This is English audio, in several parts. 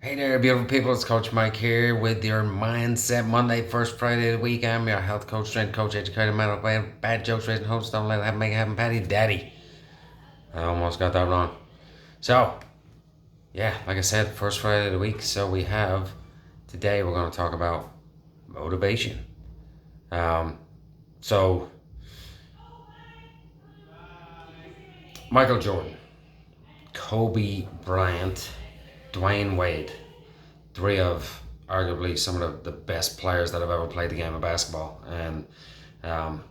Hey there, beautiful people. It's Coach Mike here with your Mindset Monday, first Friday of the week. I'm your health coach, strength coach, educator, mental plan, bad jokes, raising host. Don't let it make it happen, Patty Daddy. I almost got that wrong. So, yeah, like I said, first Friday of the week. So we have today. We're going to talk about motivation. Um, so Michael Jordan, Kobe Bryant, Dwayne Wade, three of arguably some of the best players that have ever played the game of basketball, and um,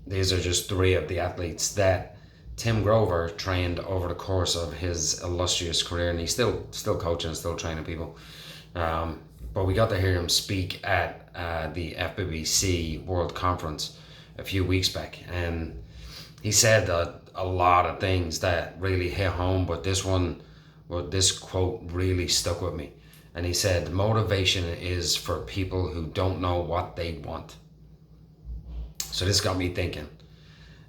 these are just three of the athletes that Tim Grover trained over the course of his illustrious career, and he's still coaching, still training people. But we got to hear him speak at the FBBC World Conference a few weeks back, and he said a lot of things that really hit home. But this quote really stuck with me. And he said, "Motivation is for people who don't know what they want." So this got me thinking.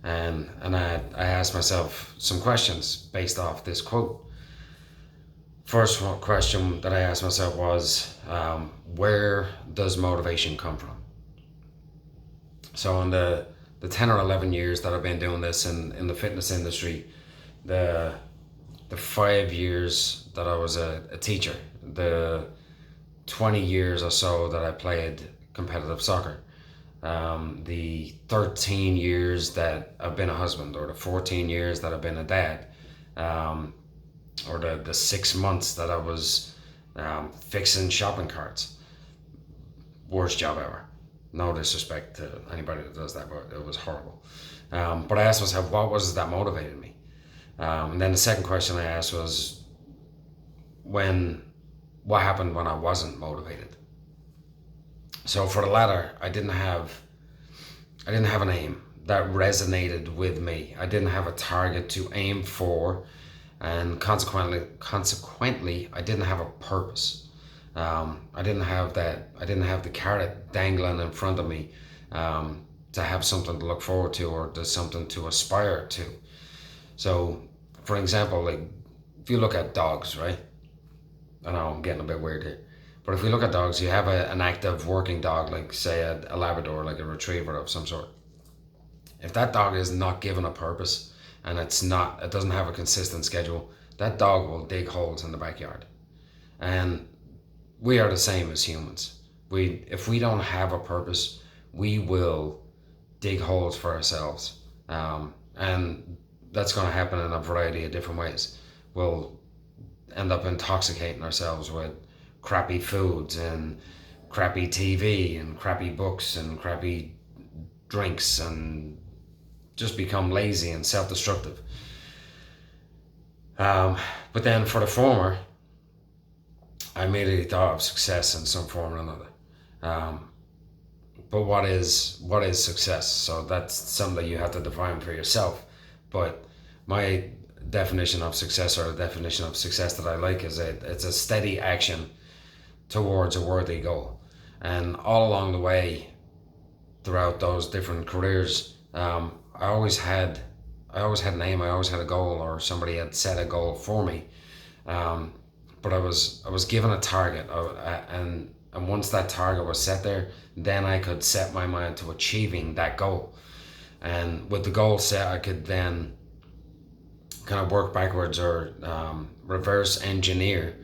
And I asked myself some questions based off this quote. First question that I asked myself was, where does motivation come from? So in the 10 or 11 years that I've been doing this in the fitness industry, the 5 years that I was a teacher, the 20 years or so that I played competitive soccer, the 13 years that I've been a husband, or the 14 years that I've been a dad, um, or the 6 months that I was fixing shopping carts. Worst job ever. No disrespect to anybody that does that, but it was horrible. But I asked myself, what was it that motivated me? And then the second question I asked was, what happened when I wasn't motivated? So for the latter, I didn't have an aim that resonated with me. I didn't have a target to aim for, and consequently, I didn't have a purpose. I didn't have that. I didn't have the carrot dangling in front of me, to have something to look forward to, or to something to aspire to. So, for example, like if you look at dogs, right? I know I'm getting a bit weird here, but if we look at dogs, you have an active working dog, like say a Labrador, like a retriever of some sort. If that dog is not given a purpose, and it doesn't have a consistent schedule, that dog will dig holes in the backyard. And we are the same as humans. If we don't have a purpose, we will dig holes for ourselves, and that's going to happen in a variety of different ways. We'll end up intoxicating ourselves with crappy foods and crappy TV and crappy books and crappy drinks, and just become lazy and self-destructive. But then for the former, I immediately thought of success in some form or another. Um, but what is success? So that's something that you have to define for yourself. But my definition of success, or the definition of success that I like, is it's a steady action towards a worthy goal. And all along the way, throughout those different careers, I always had an aim. I always had a goal, or somebody had set a goal for me. Um, but I was given a target, and once that target was set there, then I could set my mind to achieving that goal. And with the goal set, I could then kind of work backwards, or reverse engineer,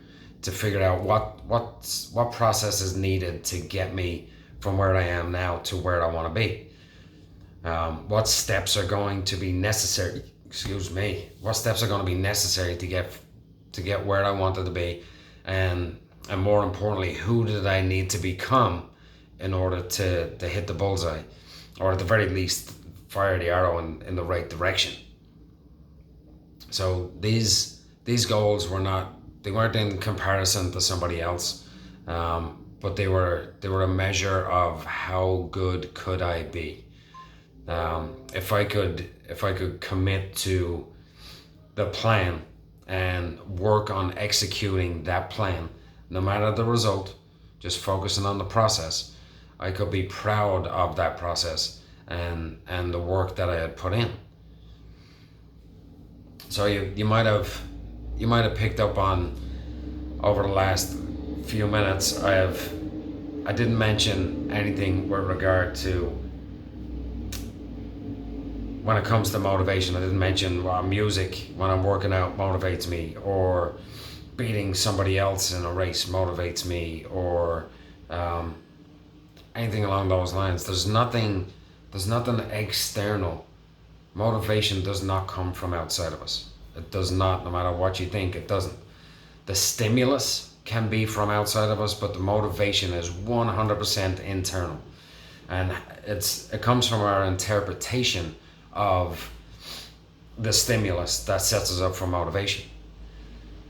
to figure out what process is needed to get me from where I am now to where I want to be. What steps are going to be necessary? Excuse me. What steps are going to be necessary to get where I wanted to be, and more importantly, who did I need to become in order to hit the bullseye, or at the very least fire the arrow in the right direction. So these goals weren't in comparison to somebody else, but they were a measure of how good could I be. If I could commit to the plan and work on executing that plan, no matter the result, just focusing on the process, I could be proud of that process and the work that I had put in. So you might have picked up over the last few minutes, I didn't mention anything with regard to when it comes to motivation. I didn't mention music when I'm working out motivates me, or beating somebody else in a race motivates me, or um, anything along those lines. There's nothing external. Motivation does not come from outside of us. It does not, no matter what you think, it doesn't. The stimulus can be from outside of us, but the motivation is 100% internal. And it comes from our interpretation of the stimulus that sets us up for motivation.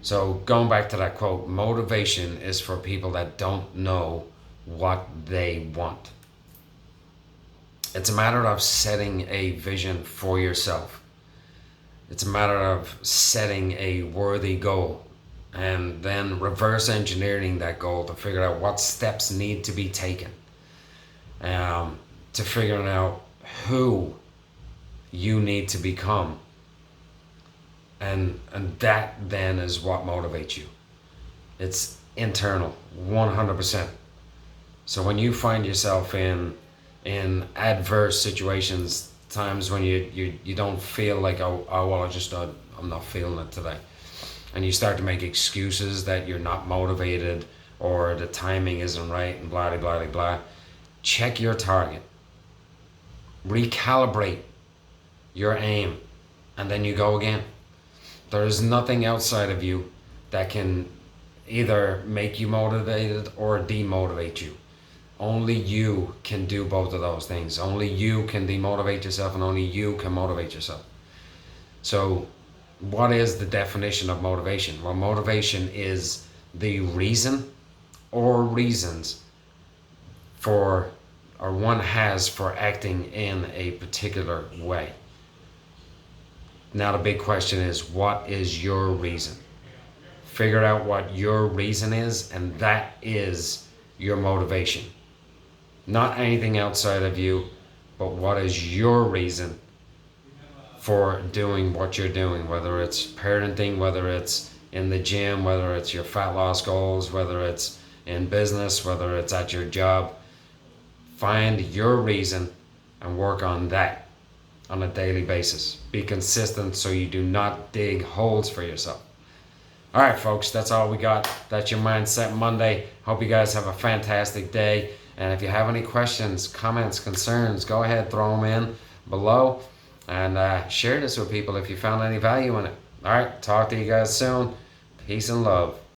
So going back to that quote, motivation is for people that don't know what they want. It's a matter of setting a vision for yourself. It's a matter of setting a worthy goal and then reverse engineering that goal to figure out what steps need to be taken, to figuring out who you need to become. And that then is what motivates you. It's internal, 100%. So when you find yourself in adverse situations, times when you don't feel like, oh well, I'm not feeling it today, and you start to make excuses that you're not motivated or the timing isn't right and blah blah blah blah, check your target, recalibrate your aim, and then you go again. There is nothing outside of you that can either make you motivated or demotivate you. Only you can do both of those things. Only you can demotivate yourself, and only you can motivate yourself. So what is the definition of motivation? Well, motivation is the reason or reasons for, or one has for acting in a particular way. Now the big question is, what is your reason? Figure out what your reason is, and that is your motivation. Not anything outside of you, but what is your reason for doing what you're doing, whether it's parenting, whether it's in the gym, whether it's your fat loss goals, whether it's in business, whether it's at your job. Find your reason and work on that on a daily basis. Be consistent so you do not dig holes for yourself. All right, folks, that's all we got. That's your Mindset Monday. Hope you guys have a fantastic day. And if you have any questions, comments, concerns, go ahead, throw them in below, and share this with people if you found any value in it. All right, talk to you guys soon. Peace and love.